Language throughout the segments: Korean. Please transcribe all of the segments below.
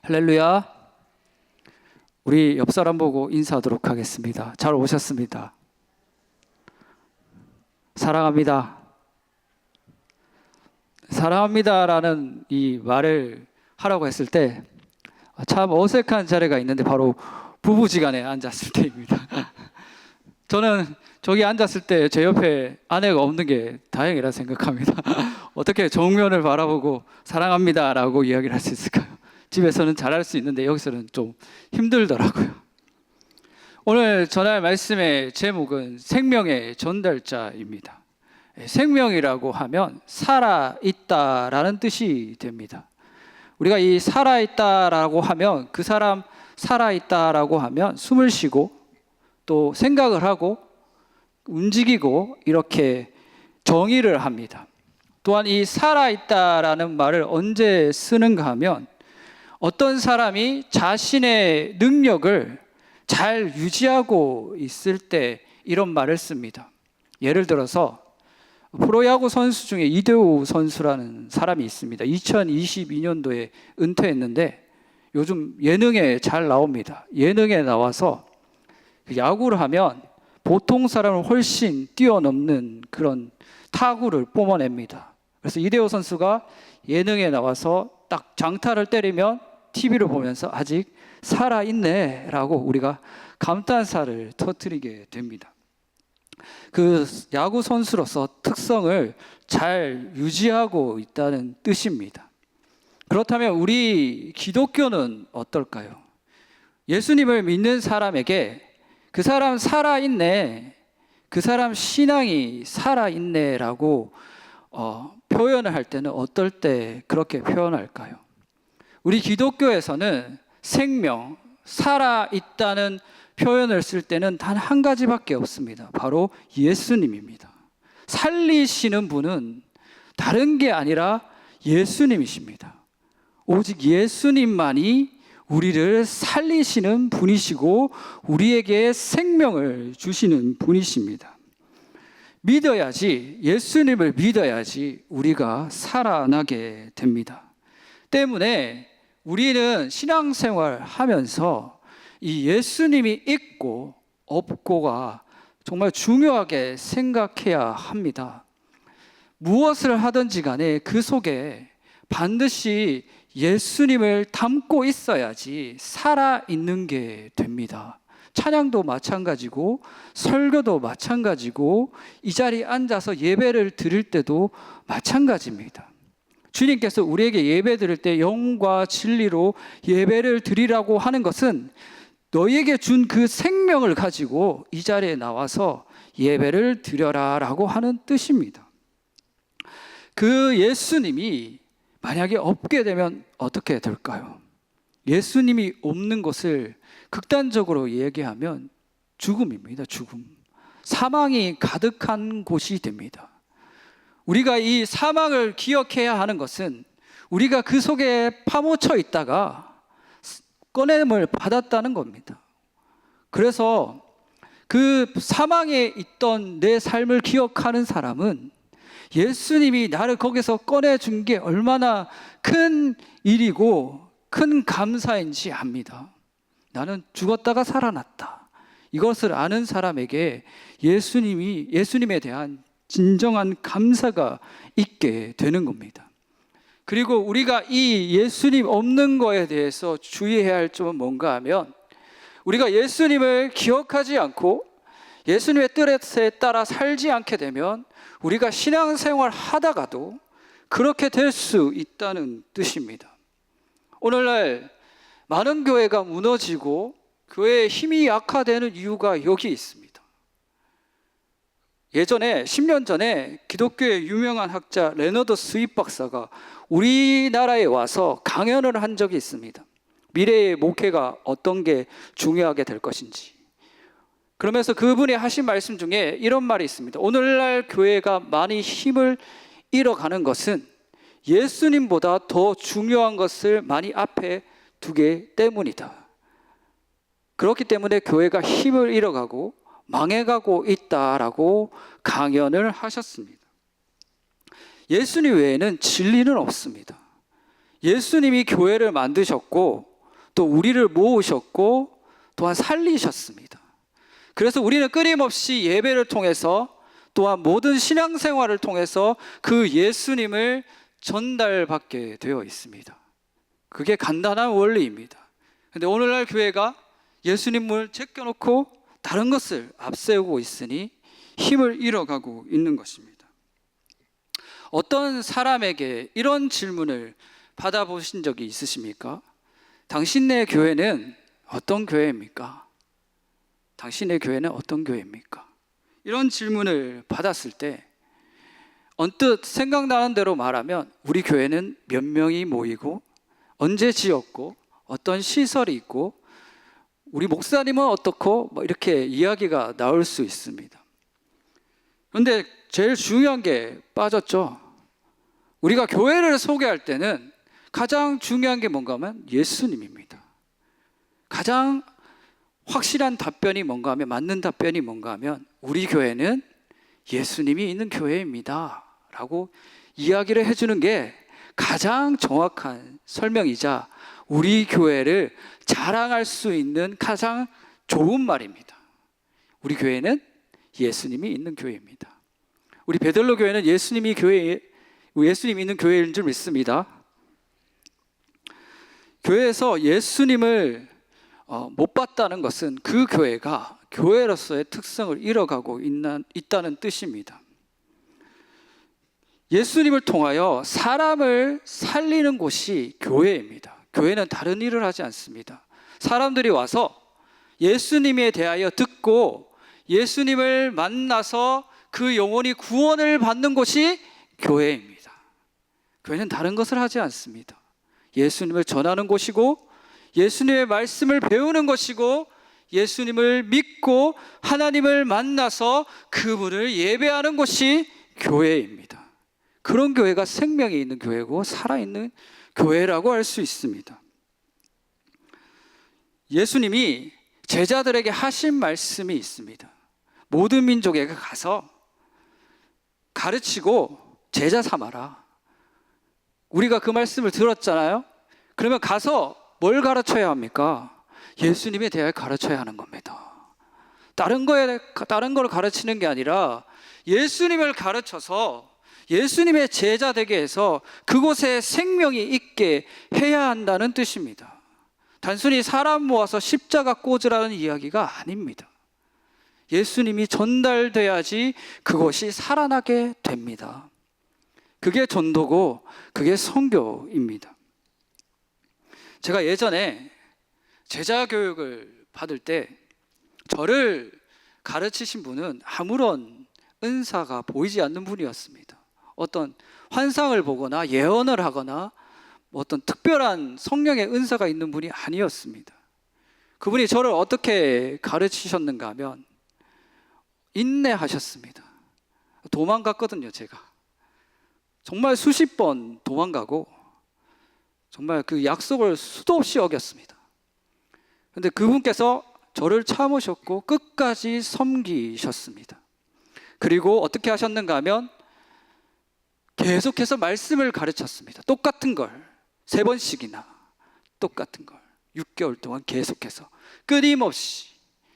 할렐루야. 우리 옆 사람 보고 인사하도록 하겠습니다. 잘 오셨습니다. 사랑합니다. 사랑합니다라는 이 말을 하라고 했을 때 참 어색한 자리가 있는데 바로 부부지간에 앉았을 때입니다. 저는 저기 앉았을 때 제 옆에 아내가 없는 게 다행이라 생각합니다. 어떻게 정면을 바라보고 사랑합니다라고 이야기를 할 수 있을까요? 집에서는 잘할 수 있는데 여기서는 좀 힘들더라고요. 오늘 전할 말씀의 제목은 생명의 전달자입니다. 생명이라고 하면 살아있다라는 뜻이 됩니다. 우리가 이 살아있다라고 하면 그 사람 살아있다라고 하면 숨을 쉬고 또 생각을 하고 움직이고 이렇게 정의를 합니다. 또한 이 살아있다라는 말을 언제 쓰는가 하면 어떤 사람이 자신의 능력을 잘 유지하고 있을 때 이런 말을 씁니다. 예를 들어서 프로야구 선수 중에 이대호 선수라는 사람이 있습니다. 2022년도에 은퇴했는데 요즘 예능에 잘 나옵니다. 예능에 나와서 야구를 하면 보통 사람을 훨씬 뛰어넘는 그런 타구를 뿜어냅니다. 그래서 이대호 선수가 예능에 나와서 딱 장타를 때리면 TV를 보면서 아직 살아있네 라고 우리가 감탄사를 터뜨리게 됩니다. 그 야구 선수로서 특성을 잘 유지하고 있다는 뜻입니다. 그렇다면 우리 기독교는 어떨까요? 예수님을 믿는 사람에게 그 사람 살아있네, 그 사람 신앙이 살아있네 라고 표현을 할 때는 어떨 때 그렇게 표현할까요? 우리 기독교에서는 생명, 살아있다는 표현을 쓸 때는 단 한 가지밖에 없습니다. 바로 예수님입니다. 살리시는 분은 다른 게 아니라 예수님이십니다. 오직 예수님만이 우리를 살리시는 분이시고 우리에게 생명을 주시는 분이십니다. 믿어야지, 예수님을 믿어야지 우리가 살아나게 됩니다. 때문에 우리는 신앙생활 하면서 이 예수님이 있고 없고가 정말 중요하게 생각해야 합니다. 무엇을 하든지 간에 그 속에 반드시 예수님을 담고 있어야지 살아있는 게 됩니다. 찬양도 마찬가지고 설교도 마찬가지고 이 자리에 앉아서 예배를 드릴 때도 마찬가지입니다. 주님께서 우리에게 예배 드릴 때 영과 진리로 예배를 드리라고 하는 것은 너희에게 준 그 생명을 가지고 이 자리에 나와서 예배를 드려라 라고 하는 뜻입니다. 그 예수님이 만약에 없게 되면 어떻게 될까요? 예수님이 없는 것을 극단적으로 얘기하면 죽음입니다. 죽음. 사망이 가득한 곳이 됩니다. 우리가 이 사망을 기억해야 하는 것은 우리가 그 속에 파묻혀 있다가 꺼냄을 받았다는 겁니다. 그래서 그 사망에 있던 내 삶을 기억하는 사람은 예수님이 나를 거기서 꺼내준 게 얼마나 큰 일이고 큰 감사인지 압니다. 나는 죽었다가 살아났다. 이것을 아는 사람에게 예수님에 대한 진정한 감사가 있게 되는 겁니다. 그리고 우리가 이 예수님 없는 거에 대해서 주의해야 할 점은 뭔가 하면 우리가 예수님을 기억하지 않고 예수님의 뜻에 따라 살지 않게 되면 우리가 신앙생활 하다가도 그렇게 될 수 있다는 뜻입니다. 오늘날 많은 교회가 무너지고 교회의 힘이 약화되는 이유가 여기 있습니다. 예전에 10년 전에 기독교의 유명한 학자 레너드 스윗 박사가 우리나라에 와서 강연을 한 적이 있습니다. 미래의 목회가 어떤 게 중요하게 될 것인지. 그러면서 그분이 하신 말씀 중에 이런 말이 있습니다. 오늘날 교회가 많이 힘을 잃어가는 것은 예수님보다 더 중요한 것을 많이 앞에 두기 때문이다. 그렇기 때문에 교회가 힘을 잃어가고 망해가고 있다라고 강연을 하셨습니다. 예수님 외에는 진리는 없습니다. 예수님이 교회를 만드셨고 또 우리를 모으셨고 또한 살리셨습니다. 그래서 우리는 끊임없이 예배를 통해서 또한 모든 신앙생활을 통해서 그 예수님을 전달받게 되어 있습니다. 그게 간단한 원리입니다. 근데 오늘날 교회가 예수님을 제껴놓고 다른 것을 앞세우고 있으니 힘을 잃어가고 있는 것입니다. 어떤 사람에게 이런 질문을 받아보신 적이 있으십니까? 당신네 교회는 어떤 교회입니까? 당신의 교회는 어떤 교회입니까? 이런 질문을 받았을 때 언뜻 생각나는 대로 말하면 우리 교회는 몇 명이 모이고 언제 지었고 어떤 시설이 있고 우리 목사님은 어떻고 이렇게 이야기가 나올 수 있습니다. 그런데 제일 중요한 게 빠졌죠. 우리가 교회를 소개할 때는 가장 중요한 게 뭔가 하면 예수님입니다. 가장 확실한 답변이 뭔가 하면, 맞는 답변이 뭔가 하면 우리 교회는 예수님이 있는 교회입니다 라고 이야기를 해주는 게 가장 정확한 설명이자 우리 교회를 자랑할 수 있는 가장 좋은 말입니다. 우리 교회는 예수님이 있는 교회입니다. 우리 베들로 교회는 예수님이 있는 교회인 줄 믿습니다. 교회에서 예수님을 못 봤다는 것은 그 교회가 교회로서의 특성을 잃어가고 있다는 뜻입니다. 예수님을 통하여 사람을 살리는 곳이 교회입니다. 교회는 다른 일을 하지 않습니다. 사람들이 와서 예수님에 대하여 듣고 예수님을 만나서 그 영혼이 구원을 받는 곳이 교회입니다. 교회는 다른 것을 하지 않습니다. 예수님을 전하는 곳이고 예수님의 말씀을 배우는 것이고 예수님을 믿고 하나님을 만나서 그분을 예배하는 곳이 교회입니다. 그런 교회가 생명이 있는 교회고 살아있는 교회라고 할 수 있습니다. 예수님이 제자들에게 하신 말씀이 있습니다. 모든 민족에게 가서 가르치고 제자 삼아라. 우리가 그 말씀을 들었잖아요. 그러면 가서 뭘 가르쳐야 합니까? 예수님에 대하여 가르쳐야 하는 겁니다. 다른 걸 가르치는 게 아니라 예수님을 가르쳐서 예수님의 제자 되게 해서 그곳에 생명이 있게 해야 한다는 뜻입니다. 단순히 사람 모아서 십자가 꽂으라는 이야기가 아닙니다. 예수님이 전달돼야지 그것이 살아나게 됩니다. 그게 전도고 그게 선교입니다. 제가 예전에 제자 교육을 받을 때 저를 가르치신 분은 아무런 은사가 보이지 않는 분이었습니다. 어떤 환상을 보거나 예언을 하거나 어떤 특별한 성령의 은사가 있는 분이 아니었습니다. 그분이 저를 어떻게 가르치셨는가 하면 인내하셨습니다. 도망갔거든요, 제가. 정말 수십 번 도망가고 정말 그 약속을 수도 없이 어겼습니다. 그런데 그분께서 저를 참으셨고 끝까지 섬기셨습니다. 그리고 어떻게 하셨는가 하면 계속해서 말씀을 가르쳤습니다. 똑같은 걸 3번씩이나 똑같은 걸 6개월 동안 계속해서 끊임없이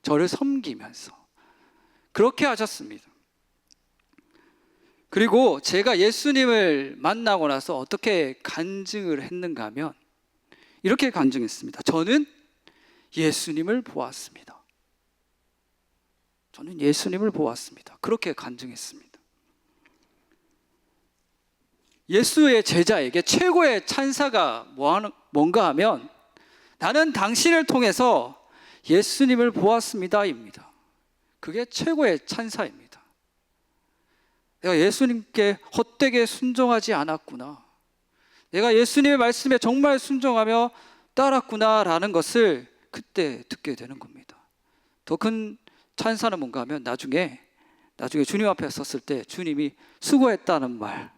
저를 섬기면서 그렇게 하셨습니다. 그리고 제가 예수님을 만나고 나서 어떻게 간증을 했는가 하면 이렇게 간증했습니다. 저는 예수님을 보았습니다. 저는 예수님을 보았습니다. 그렇게 간증했습니다. 예수의 제자에게 최고의 찬사가 뭔가 하면 나는 당신을 통해서 예수님을 보았습니다입니다. 그게 최고의 찬사입니다. 내가 예수님께 헛되게 순종하지 않았구나. 내가 예수님의 말씀에 정말 순종하며 따랐구나라는 것을 그때 듣게 되는 겁니다. 더 큰 찬사는 뭔가 하면 나중에 주님 앞에 섰을 때 주님이 수고했다는 말,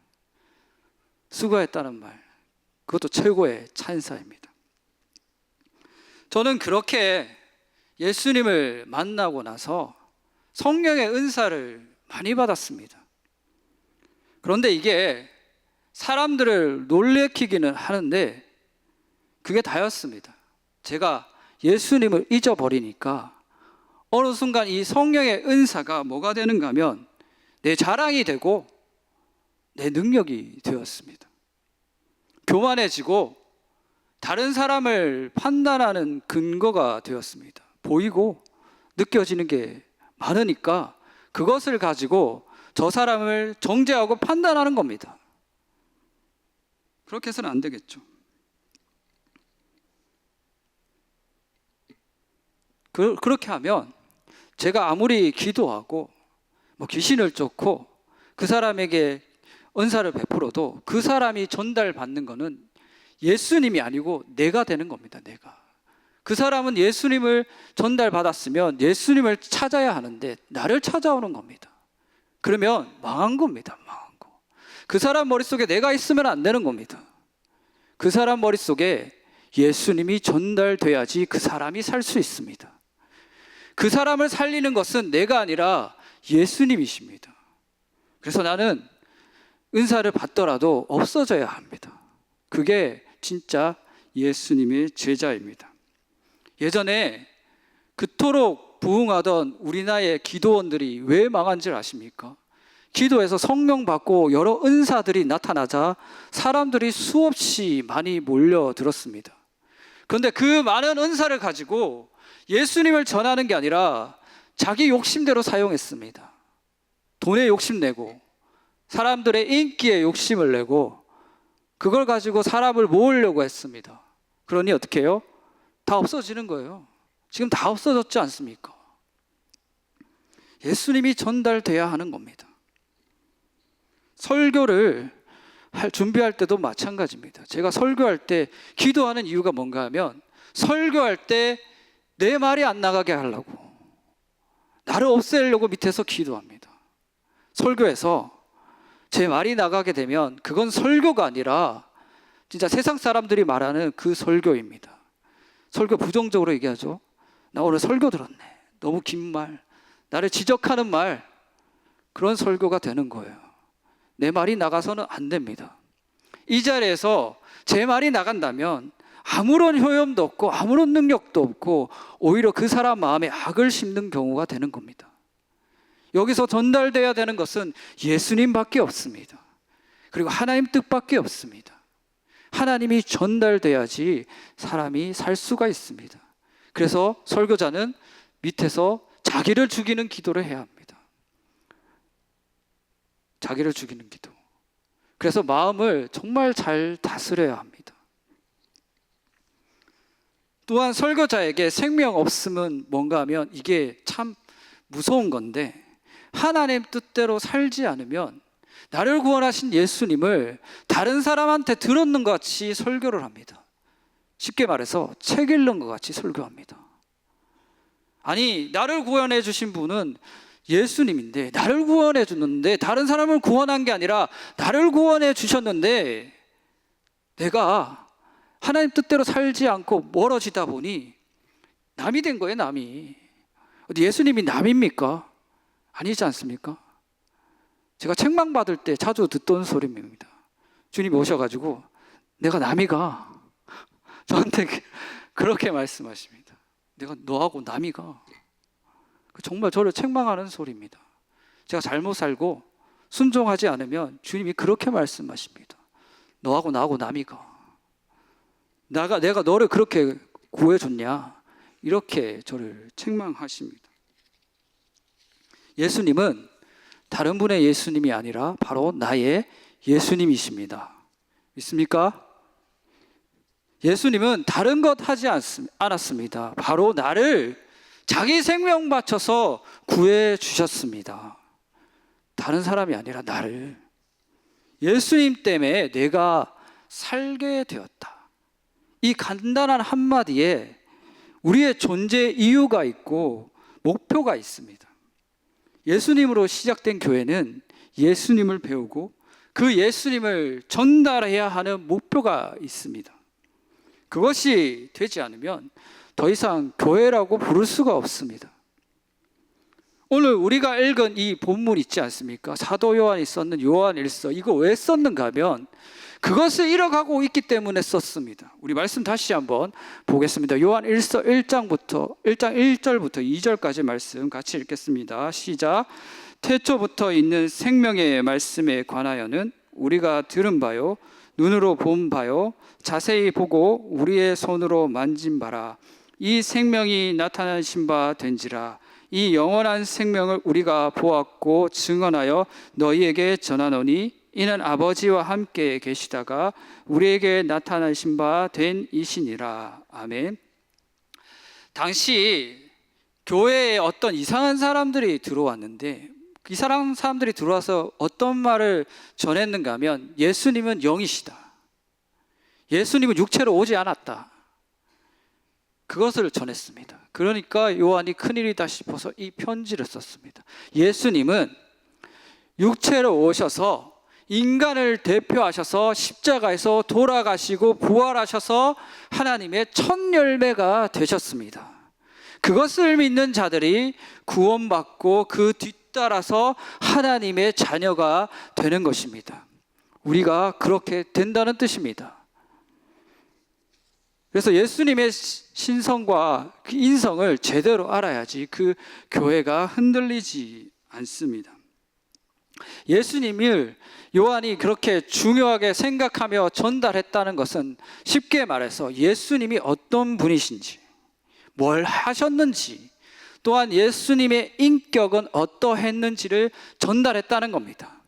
그것도 최고의 찬사입니다. 저는 그렇게 예수님을 만나고 나서 성령의 은사를 많이 받았습니다. 그런데 이게 사람들을 놀래키기는 하는데 그게 다였습니다. 제가 예수님을 잊어버리니까 어느 순간 이 성령의 은사가 뭐가 되는가 하면 내 자랑이 되고 내 능력이 되었습니다. 교만해지고 다른 사람을 판단하는 근거가 되었습니다. 보이고 느껴지는 게 많으니까 그것을 가지고 저 사람을 정죄하고 판단하는 겁니다. 그렇게 해서는 안 되겠죠. 그렇게 하면 제가 아무리 기도하고 귀신을 쫓고 그 사람에게 은사를 베풀어도 그 사람이 전달받는 것은 예수님이 아니고 내가 되는 겁니다. 내가. 그 사람은 예수님을 전달받았으면 예수님을 찾아야 하는데 나를 찾아오는 겁니다. 그러면 망한 겁니다. 망한 거. 그 사람 머릿속에 내가 있으면 안 되는 겁니다. 그 사람 머릿속에 예수님이 전달돼야지 그 사람이 살 수 있습니다. 그 사람을 살리는 것은 내가 아니라 예수님이십니다. 그래서 나는 은사를 받더라도 없어져야 합니다. 그게 진짜 예수님의 제자입니다. 예전에 그토록 부흥하던 우리나라의 기도원들이 왜 망한 줄 아십니까? 기도에서 성령 받고 여러 은사들이 나타나자 사람들이 수없이 많이 몰려들었습니다. 그런데 그 많은 은사를 가지고 예수님을 전하는 게 아니라 자기 욕심대로 사용했습니다. 돈에 욕심내고 사람들의 인기에 욕심을 내고 그걸 가지고 사람을 모으려고 했습니다. 그러니 어떻게 해요? 다 없어지는 거예요. 지금 다 없어졌지 않습니까? 예수님이 전달돼야 하는 겁니다. 설교를 준비할 때도 마찬가지입니다. 제가 설교할 때 기도하는 이유가 뭔가 하면 설교할 때 내 말이 안 나가게 하려고, 나를 없애려고 밑에서 기도합니다. 설교에서 제 말이 나가게 되면 그건 설교가 아니라 진짜 세상 사람들이 말하는 그 설교입니다. 설교 부정적으로 얘기하죠. 나 오늘 설교 들었네. 너무 긴 말, 나를 지적하는 말, 그런 설교가 되는 거예요. 내 말이 나가서는 안 됩니다. 이 자리에서 제 말이 나간다면 아무런 효용도 없고 아무런 능력도 없고 오히려 그 사람 마음에 악을 심는 경우가 되는 겁니다. 여기서 전달돼야 되는 것은 예수님밖에 없습니다. 그리고 하나님 뜻밖에 없습니다. 하나님이 전달돼야지 사람이 살 수가 있습니다. 그래서 설교자는 밑에서 자기를 죽이는 기도를 해야 합니다. 자기를 죽이는 기도. 그래서 마음을 정말 잘 다스려야 합니다. 또한 설교자에게 생명 없음은 뭔가 하면 이게 참 무서운 건데, 하나님 뜻대로 살지 않으면 나를 구원하신 예수님을 다른 사람한테 들었는 것 같이 설교를 합니다. 쉽게 말해서 책 읽는 것 같이 설교합니다. 아니, 나를 구원해 주신 분은 예수님인데, 나를 구원해 줬는데 다른 사람을 구원한 게 아니라 나를 구원해 주셨는데 내가 하나님 뜻대로 살지 않고 멀어지다 보니 남이 된 거예요. 남이. 어디 예수님이 남입니까? 아니지 않습니까? 제가 책망받을 때 자주 듣던 소리입니다. 주님이 오셔가지고 내가 남이가, 저한테 그렇게 말씀하십니다. 내가 너하고 남이가. 정말 저를 책망하는 소리입니다. 제가 잘못 살고 순종하지 않으면 주님이 그렇게 말씀하십니다. 너하고 나하고 남이가. 내가 너를 그렇게 구해줬냐? 이렇게 저를 책망하십니다. 예수님은 다른 분의 예수님이 아니라 바로 나의 예수님이십니다. 믿습니까? 예수님은 다른 것 하지 않았습니다. 바로 나를 자기 생명 바쳐서 구해 주셨습니다. 다른 사람이 아니라 나를. 예수님 때문에 내가 살게 되었다. 이 간단한 한마디에 우리의 존재 이유가 있고 목표가 있습니다. 예수님으로 시작된 교회는 예수님을 배우고 그 예수님을 전달해야 하는 목표가 있습니다. 그것이 되지 않으면 더 이상 교회라고 부를 수가 없습니다. 오늘 우리가 읽은 이 본문 있지 않습니까? 사도 요한이 썼는 요한일서, 이거 왜 썼는가 하면 그것을 잃어가고 있기 때문에 썼습니다. 우리 말씀 다시 한번 보겠습니다. 요한 1서 1장 1절부터 2절까지 말씀 같이 읽겠습니다. 시작. 태초부터 있는 생명의 말씀에 관하여는 우리가 들은 바요 눈으로 본 바요 자세히 보고 우리의 손으로 만진 바라. 이 생명이 나타나신 바 된지라. 이 영원한 생명을 우리가 보았고 증언하여 너희에게 전하노니 이는 아버지와 함께 계시다가 우리에게 나타나신 바 된 이시니라. 아멘. 당시 교회에 어떤 이상한 사람들이 들어왔는데 이상한 사람들이 들어와서 어떤 말을 전했는가 하면 예수님은 영이시다, 예수님은 육체로 오지 않았다, 그것을 전했습니다. 그러니까 요한이 큰일이다 싶어서 이 편지를 썼습니다. 예수님은 육체로 오셔서 인간을 대표하셔서 십자가에서 돌아가시고 부활하셔서 하나님의 첫 열매가 되셨습니다. 그것을 믿는 자들이 구원받고 그 뒤따라서 하나님의 자녀가 되는 것입니다. 우리가 그렇게 된다는 뜻입니다. 그래서 예수님의 신성과 그 인성을 제대로 알아야지 그 교회가 흔들리지 않습니다. 예수님을 요한이 그렇게 중요하게 생각하며 전달했다는 것은 쉽게 말해서 예수님이 어떤 분이신지, 뭘 하셨는지, 또한 예수님의 인격은 어떠했는지를 전달했다는 겁니다.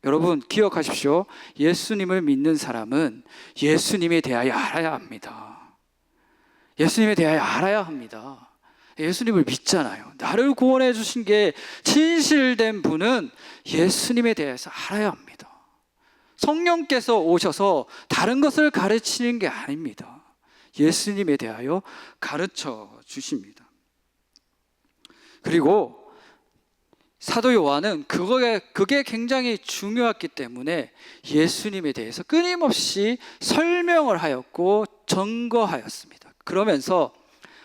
여러분 기억하십시오. 예수님을 믿는 사람은 예수님에 대하여 알아야 합니다. 예수님에 대하여 알아야 합니다. 예수님을 믿잖아요. 나를 구원해 주신 게 진실된 분은 예수님에 대해서 알아야 합니다. 성령께서 오셔서 다른 것을 가르치는 게 아닙니다. 예수님에 대하여 가르쳐 주십니다. 그리고 사도 요한은 그게 굉장히 중요했기 때문에 예수님에 대해서 끊임없이 설명을 하였고 증거하였습니다. 그러면서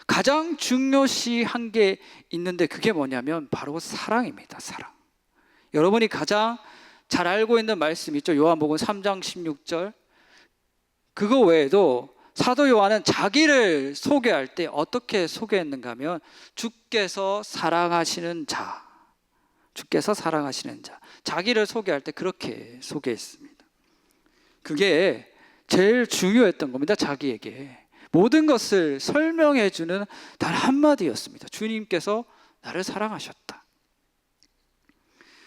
가장 중요시한 게 있는데 그게 뭐냐면 바로 사랑입니다. 사랑. 여러분이 가장 잘 알고 있는 말씀 있죠? 요한복음 3장 16절. 그거 외에도 사도 요한은 자기를 소개할 때 어떻게 소개했는가 하면 주께서 사랑하시는 자, 주께서 사랑하시는 자. 자기를 소개할 때 그렇게 소개했습니다. 그게 제일 중요했던 겁니다. 자기에게 모든 것을 설명해 주는 단 한마디였습니다. 주님께서 나를 사랑하셨다.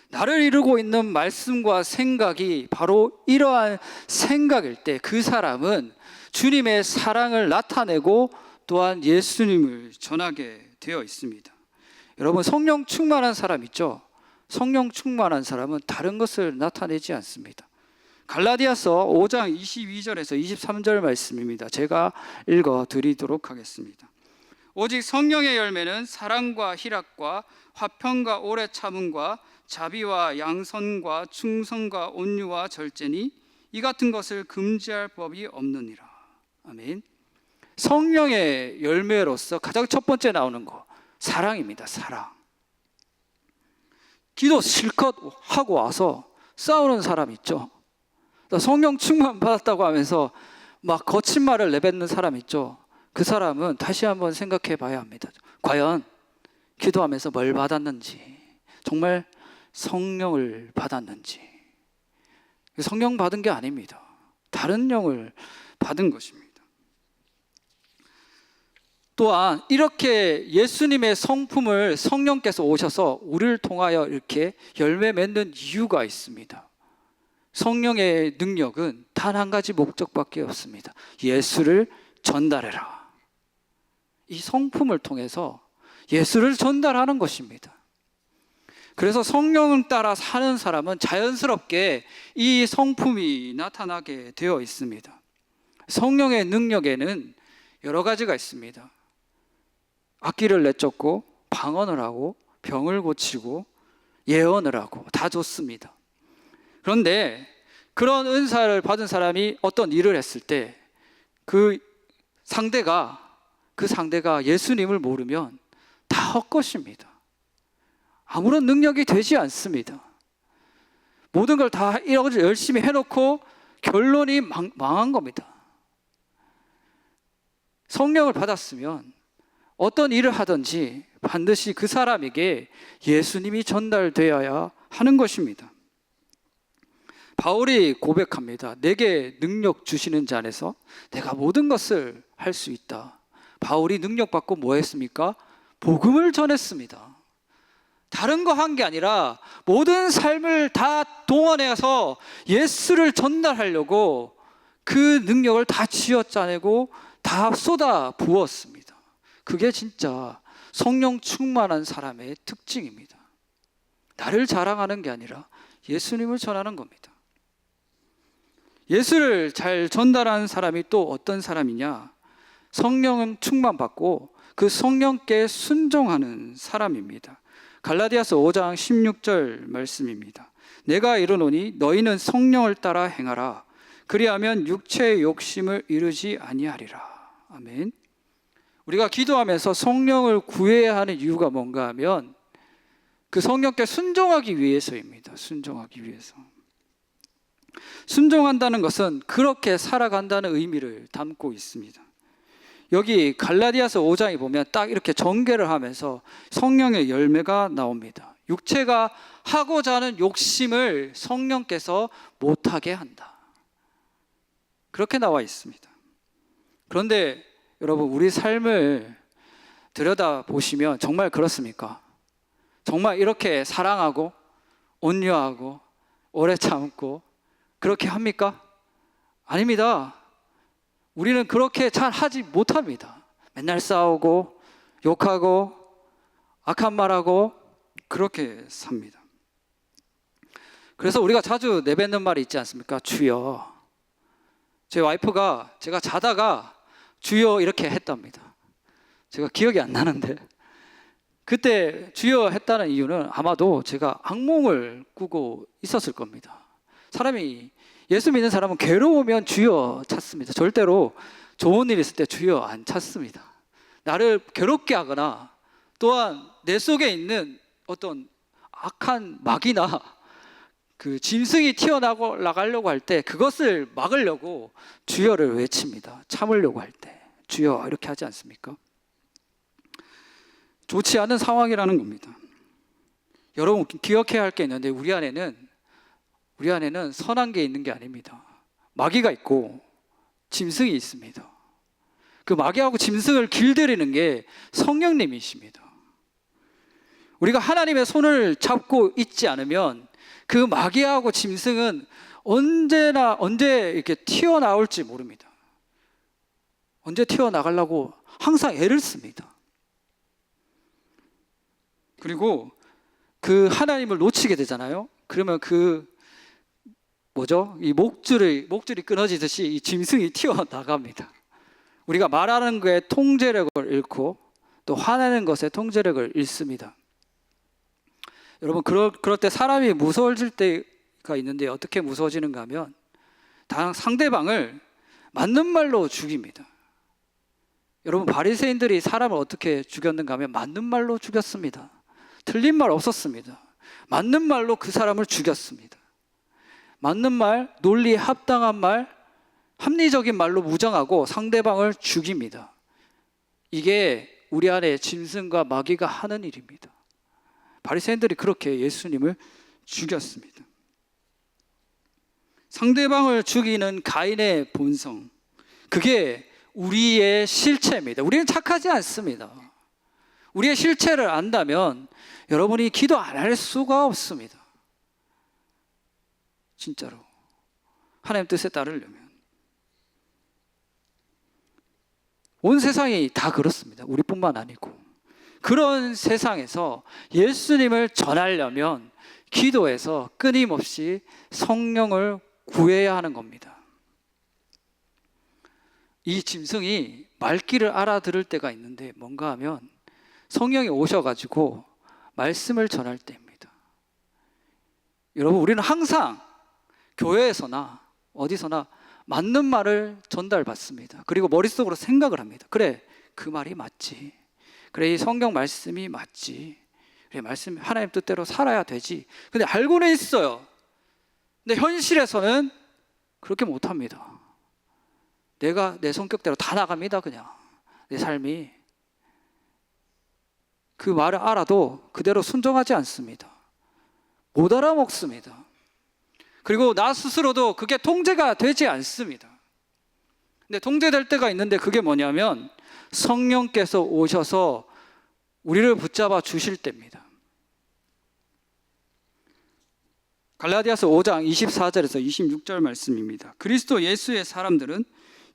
나를 이루고 있는 말씀과 생각이 바로 이러한 생각일 때 그 사람은 주님의 사랑을 나타내고 또한 예수님을 전하게 되어 있습니다. 여러분 성령 충만한 사람 있죠? 성령 충만한 사람은 다른 것을 나타내지 않습니다. 갈라디아서 5장 22절에서 23절 말씀입니다. 제가 읽어드리도록 하겠습니다. 오직 성령의 열매는 사랑과 희락과 화평과 오래 참음과 자비와 양선과 충성과 온유와 절제니 이 같은 것을 금지할 법이 없느니라. 아멘. 성령의 열매로서 가장 첫 번째 나오는 거 사랑입니다. 사랑. 기도 실컷 하고 와서 싸우는 사람 있죠? 성령 충만 받았다고 하면서 막 거친 말을 내뱉는 사람 있죠? 그 사람은 다시 한번 생각해 봐야 합니다. 과연 기도하면서 뭘 받았는지, 정말 성령을 받았는지. 성령 받은 게 아닙니다. 다른 영을 받은 것입니다. 또한 이렇게 예수님의 성품을 성령께서 오셔서 우리를 통하여 이렇게 열매 맺는 이유가 있습니다. 성령의 능력은 단 한 가지 목적밖에 없습니다. 예수를 전달해라. 이 성품을 통해서 예수를 전달하는 것입니다. 그래서 성령을 따라 사는 사람은 자연스럽게 이 성품이 나타나게 되어 있습니다. 성령의 능력에는 여러 가지가 있습니다. 악기를 내쫓고 방언을 하고 병을 고치고 예언을 하고 다 좋습니다. 그런데 그런 은사를 받은 사람이 어떤 일을 했을 때 그 상대가 예수님을 모르면 다 헛것입니다. 아무런 능력이 되지 않습니다. 모든 걸 다 열심히 해놓고 결론이 망한 겁니다. 성령을 받았으면 어떤 일을 하든지 반드시 그 사람에게 예수님이 전달되어야 하는 것입니다. 바울이 고백합니다. 내게 능력 주시는 자 안에서 내가 모든 것을 할 수 있다. 바울이 능력받고 뭐 했습니까? 복음을 전했습니다. 다른 거 한 게 아니라 모든 삶을 다 동원해서 예수를 전달하려고 그 능력을 다 쥐어짜내고 다 쏟아 부었습니다. 그게 진짜 성령 충만한 사람의 특징입니다. 나를 자랑하는 게 아니라 예수님을 전하는 겁니다. 예수를 잘 전달하는 사람이 또 어떤 사람이냐? 성령은 충만받고 그 성령께 순종하는 사람입니다. 갈라디아서 5장 16절 말씀입니다. 내가 이르노니 너희는 성령을 따라 행하라. 그리하면 육체의 욕심을 이루지 아니하리라. 아멘. 우리가 기도하면서 성령을 구해야 하는 이유가 뭔가 하면 그 성령께 순종하기 위해서입니다. 순종하기 위해서. 순종한다는 것은 그렇게 살아간다는 의미를 담고 있습니다. 여기 갈라디아서 5장에 보면 딱 이렇게 전개를 하면서 성령의 열매가 나옵니다. 육체가 하고자 하는 욕심을 성령께서 못하게 한다. 그렇게 나와 있습니다. 그런데 여러분, 우리 삶을 들여다보시면 정말 그렇습니까? 정말 이렇게 사랑하고 온유하고 오래 참고 그렇게 합니까? 아닙니다. 우리는 그렇게 잘 하지 못합니다. 맨날 싸우고 욕하고 악한 말하고 그렇게 삽니다. 그래서 우리가 자주 내뱉는 말이 있지 않습니까? 주여. 제 와이프가 제가 자다가 주여 이렇게 했답니다. 제가 기억이 안 나는데 그때 주여 했다는 이유는 아마도 제가 악몽을 꾸고 있었을 겁니다. 사람이, 예수 믿는 사람은 괴로우면 주여 찾습니다. 절대로 좋은 일 있을 때 주여 안 찾습니다. 나를 괴롭게 하거나 또한 내 속에 있는 어떤 악한 마귀나 그 짐승이 튀어나가려고 할 때 그것을 막으려고 주여를 외칩니다. 참으려고 할 때 주여 이렇게 하지 않습니까? 좋지 않은 상황이라는 겁니다. 여러분, 기억해야 할 게 있는데 우리 안에는 선한 게 있는 게 아닙니다. 마귀가 있고 짐승이 있습니다. 그 마귀하고 짐승을 길들이는 게 성령님이십니다. 우리가 하나님의 손을 잡고 있지 않으면 그 마귀하고 짐승은 언제 이렇게 튀어나올지 모릅니다. 언제 튀어나가려고 항상 애를 씁니다. 그리고 그 하나님을 놓치게 되잖아요. 그러면 이 목줄이 끊어지듯이 이 짐승이 튀어나갑니다. 우리가 말하는 것에 통제력을 잃고 또 화내는 것에 통제력을 잃습니다. 여러분, 그럴 때 사람이 무서워질 때가 있는데 어떻게 무서워지는가 하면 상대방을 맞는 말로 죽입니다. 여러분, 바리새인들이 사람을 어떻게 죽였는가 하면 맞는 말로 죽였습니다. 틀린 말 없었습니다. 맞는 말로 그 사람을 죽였습니다. 맞는 말, 논리에 합당한 말, 합리적인 말로 무장하고 상대방을 죽입니다. 이게 우리 안에 짐승과 마귀가 하는 일입니다. 바리새인들이 그렇게 예수님을 죽였습니다. 상대방을 죽이는 가인의 본성, 그게 우리의 실체입니다. 우리는 착하지 않습니다. 우리의 실체를 안다면 여러분이 기도 안 할 수가 없습니다. 진짜로 하나님 뜻에 따르려면 온 세상이 다 그렇습니다. 우리뿐만 아니고. 그런 세상에서 예수님을 전하려면 기도에서 끊임없이 성령을 구해야 하는 겁니다. 이 짐승이 말귀를 알아들을 때가 있는데 뭔가 하면 성령이 오셔가지고 말씀을 전할 때입니다. 여러분, 우리는 항상 교회에서나 어디서나 맞는 말을 전달받습니다. 그리고 머릿속으로 생각을 합니다. 그래, 그 말이 맞지. 그래, 이 성경 말씀이 맞지. 그래, 말씀 하나님 뜻대로 살아야 되지. 근데 알고는 있어요. 근데 현실에서는 그렇게 못합니다. 내가 내 성격대로 다 나갑니다. 그냥 내 삶이. 그 말을 알아도 그대로 순종하지 않습니다. 못 알아먹습니다. 그리고 나 스스로도 그게 통제가 되지 않습니다. 근데 통제될 때가 있는데 그게 뭐냐면 성령께서 오셔서 우리를 붙잡아 주실 때입니다. 갈라디아서 5장 24절에서 26절 말씀입니다. 그리스도 예수의 사람들은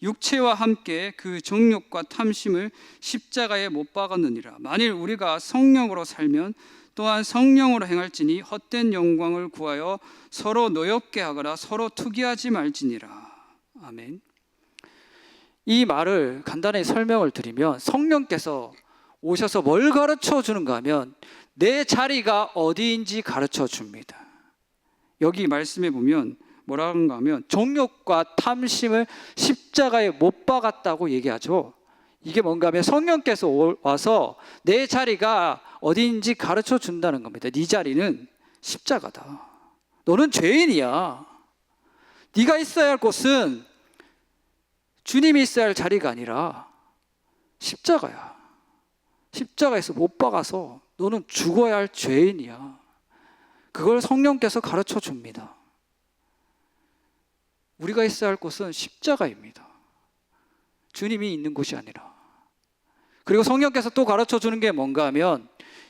육체와 함께 그 정욕과 탐심을 십자가에 못 박았느니라. 만일 우리가 성령으로 살면 또한 성령으로 행할지니 헛된 영광을 구하여 서로 노엽게 하거나 서로 투기하지 말지니라. 아멘. 이 말을 간단히 설명을 드리면 성령께서 오셔서 뭘 가르쳐 주는가 하면 내 자리가 어디인지 가르쳐 줍니다. 여기 말씀해 보면 뭐라는가 하면 정욕과 탐심을 십자가에 못 박았다고 얘기하죠. 이게 뭔가 하면 성령께서 와서 내 자리가 어디인지 가르쳐 준다는 겁니다. 네 자리는 십자가다. 너는 죄인이야. 네가 있어야 할 곳은 주님이 있어야 할 자리가 아니라 십자가야. 십자가에서 못 박아서 너는 죽어야 할 죄인이야. 그걸 성령께서 가르쳐 줍니다. 우리가 있어야 할 곳은 십자가입니다. 주님이 있는 곳이 아니라. 그리고 성령께서 또 가르쳐 주는 게 뭔가 하면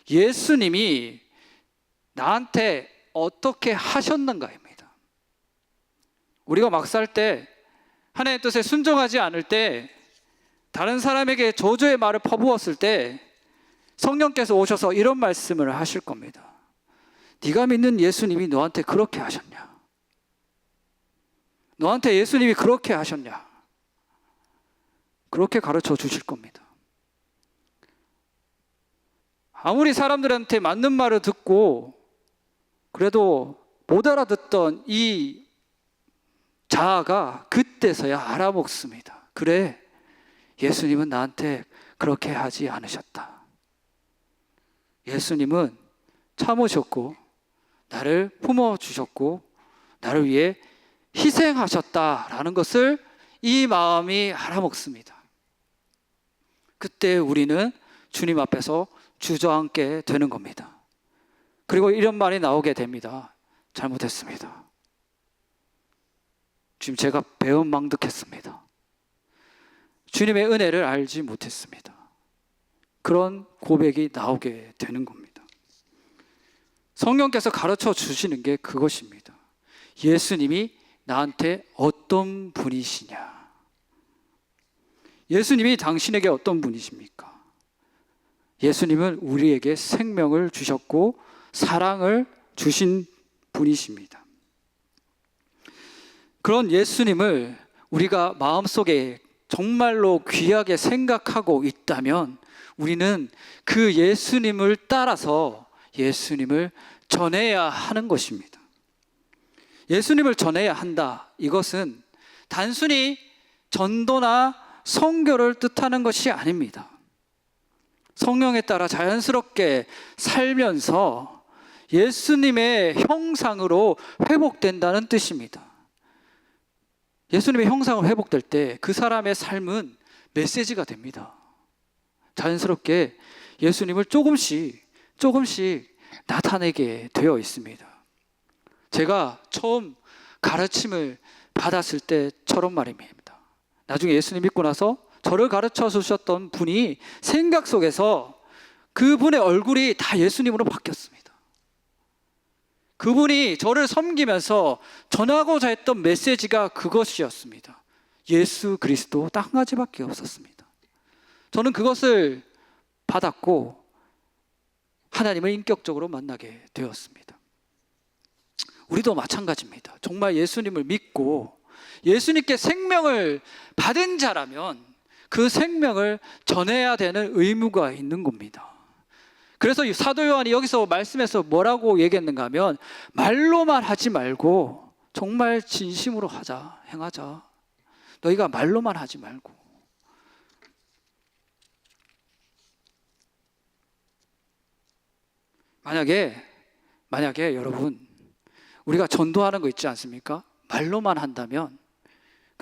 예수님이 나한테 어떻게 하셨는가입니다. 우리가 막 살 때 하나님의 뜻에 순종하지 않을 때 다른 사람에게 저주의 말을 퍼부었을 때 성령께서 오셔서 이런 말씀을 하실 겁니다. 네가 믿는 예수님이 너한테 그렇게 하셨냐? 너한테 예수님이 그렇게 하셨냐? 그렇게 가르쳐 주실 겁니다. 아무리 사람들한테 맞는 말을 듣고 그래도 못 알아듣던 이 자아가 그때서야 알아먹습니다. 그래, 예수님은 나한테 그렇게 하지 않으셨다. 예수님은 참으셨고 나를 품어주셨고 나를 위해 희생하셨다라는 것을 이 마음이 알아먹습니다. 그때 우리는 주님 앞에서 주저앉게 되는 겁니다. 그리고 이런 말이 나오게 됩니다. 잘못했습니다. 지금 제가 배은망덕했습니다. 주님의 은혜를 알지 못했습니다. 그런 고백이 나오게 되는 겁니다. 성령께서 가르쳐 주시는 게 그것입니다. 예수님이 나한테 어떤 분이시냐? 예수님이 당신에게 어떤 분이십니까? 예수님은 우리에게 생명을 주셨고 사랑을 주신 분이십니다. 그런 예수님을 우리가 마음속에 정말로 귀하게 생각하고 있다면 우리는 그 예수님을 따라서 예수님을 전해야 하는 것입니다. 예수님을 전해야 한다. 이것은 단순히 전도나 선교를 뜻하는 것이 아닙니다. 성령에 따라 자연스럽게 살면서 예수님의 형상으로 회복된다는 뜻입니다. 예수님의 형상으로 회복될 때 그 사람의 삶은 메시지가 됩니다. 자연스럽게 예수님을 조금씩 나타내게 되어 있습니다. 제가 처음 가르침을 받았을 때처럼 말입니다. 나중에 예수님 믿고 나서 저를 가르쳐 주셨던 분이 생각 속에서 그분의 얼굴이 다 예수님으로 바뀌었습니다. 그분이 저를 섬기면서 전하고자 했던 메시지가 그것이었습니다. 예수 그리스도 딱 한 가지밖에 없었습니다. 저는 그것을 받았고 하나님을 인격적으로 만나게 되었습니다. 우리도 마찬가지입니다. 정말 예수님을 믿고 예수님께 생명을 받은 자라면 그 생명을 전해야 되는 의무가 있는 겁니다. 그래서 사도 요한이 여기서 말씀에서 뭐라고 얘기했는가 하면 말로만 하지 말고 정말 진심으로 하자, 행하자. 너희가 말로만 하지 말고. 만약에 여러분 우리가 전도하는 거 있지 않습니까? 말로만 한다면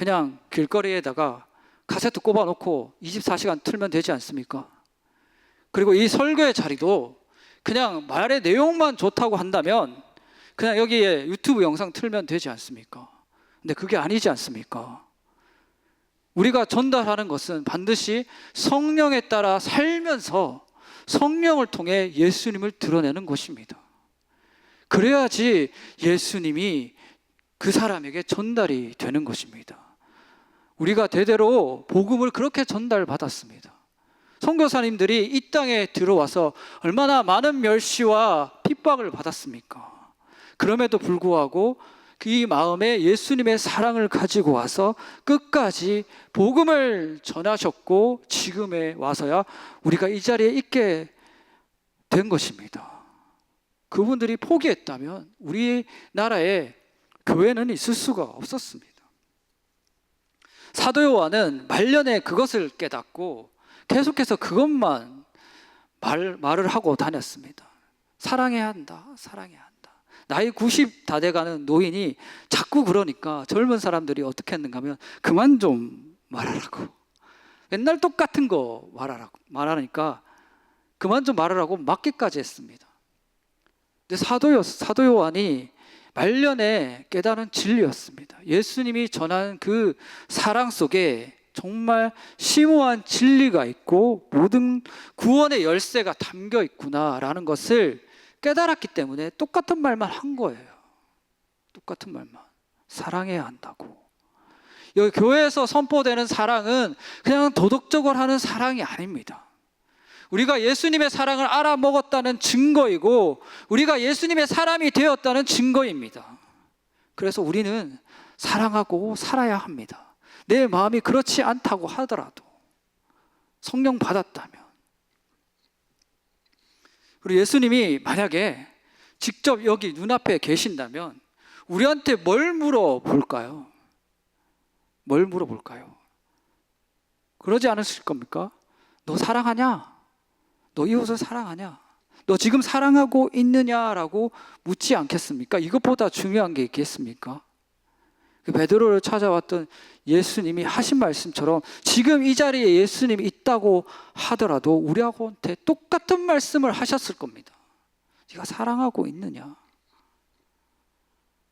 그냥 길거리에다가 카세트 꼽아놓고 24시간 틀면 되지 않습니까? 그리고 이 설교의 자리도 그냥 말의 내용만 좋다고 한다면 그냥 여기에 유튜브 영상 틀면 되지 않습니까? 근데 그게 아니지 않습니까? 우리가 전달하는 것은 반드시 성령에 따라 살면서 성령을 통해 예수님을 드러내는 것입니다. 그래야지 예수님이 그 사람에게 전달이 되는 것입니다. 우리가 대대로 복음을 그렇게 전달받았습니다. 선교사님들이 이 땅에 들어와서 얼마나 많은 멸시와 핍박을 받았습니까? 그럼에도 불구하고 그 마음에 예수님의 사랑을 가지고 와서 끝까지 복음을 전하셨고 지금에 와서야 우리가 이 자리에 있게 된 것입니다. 그분들이 포기했다면 우리나라에 교회는 있을 수가 없었습니다. 사도 요한은 말년에 그것을 깨닫고 계속해서 그것만 말을 하고 다녔습니다. 사랑해야 한다, 사랑해야 한다. 나이 90 다 돼가는 노인이 자꾸 그러니까 젊은 사람들이 어떻게 했는가 하면 그만 좀 말하라고. 맨날 똑같은 거 말하니까 그만 좀 말하라고 맞기까지 했습니다. 근데 사도 요한이 말년에 깨달은 진리였습니다. 예수님이 전한 그 사랑 속에 정말 심오한 진리가 있고 모든 구원의 열쇠가 담겨 있구나라는 것을 깨달았기 때문에 똑같은 말만 한 거예요. 똑같은 말만. 사랑해야 한다고. 여기 교회에서 선포되는 사랑은 그냥 도덕적으로 하는 사랑이 아닙니다. 우리가 예수님의 사랑을 알아먹었다는 증거이고 우리가 예수님의 사람이 되었다는 증거입니다. 그래서 우리는 사랑하고 살아야 합니다. 내 마음이 그렇지 않다고 하더라도 성령 받았다면. 그리고 예수님이 만약에 직접 여기 눈앞에 계신다면 우리한테 뭘 물어볼까요? 뭘 물어볼까요? 그러지 않으실 겁니까? 너 사랑하냐? 너 이웃을 사랑하냐? 너 지금 사랑하고 있느냐라고 묻지 않겠습니까? 이것보다 중요한 게 있겠습니까? 베드로를 찾아왔던 예수님이 하신 말씀처럼 지금 이 자리에 예수님이 있다고 하더라도 우리하고한테 똑같은 말씀을 하셨을 겁니다. 네가 사랑하고 있느냐?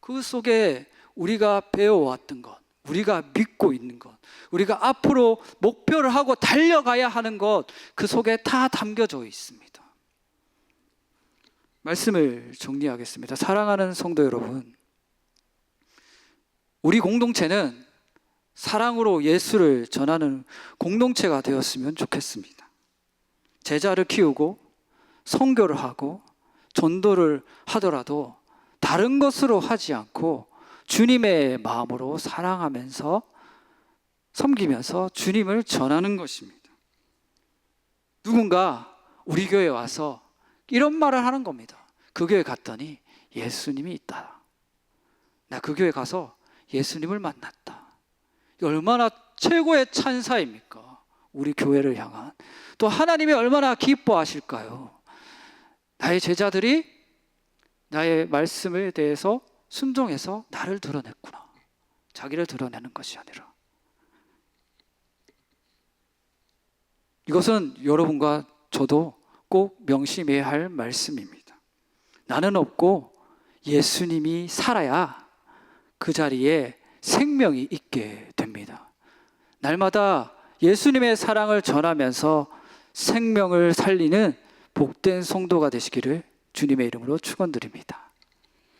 그 속에 우리가 배워왔던 것, 우리가 믿고 있는 것, 우리가 앞으로 목표를 하고 달려가야 하는 것, 그 속에 다 담겨져 있습니다. 말씀을 정리하겠습니다. 사랑하는 성도 여러분, 우리 공동체는 사랑으로 예수를 전하는 공동체가 되었으면 좋겠습니다. 제자를 키우고 선교를 하고 전도를 하더라도 다른 것으로 하지 않고 주님의 마음으로 사랑하면서 섬기면서 주님을 전하는 것입니다. 누군가 우리 교회에 와서 이런 말을 하는 겁니다. 그 교회 갔더니 예수님이 있다. 나 그 교회 가서 예수님을 만났다. 얼마나 최고의 찬사입니까? 우리 교회를 향한. 또 하나님이 얼마나 기뻐하실까요? 나의 제자들이 나의 말씀에 대해서 순종해서 나를 드러냈구나. 자기를 드러내는 것이 아니라. 이것은 여러분과 저도 꼭 명심해야 할 말씀입니다. 나는 없고 예수님이 살아야 그 자리에 생명이 있게 됩니다. 날마다 예수님의 사랑을 전하면서 생명을 살리는 복된 성도가 되시기를 주님의 이름으로 축원드립니다.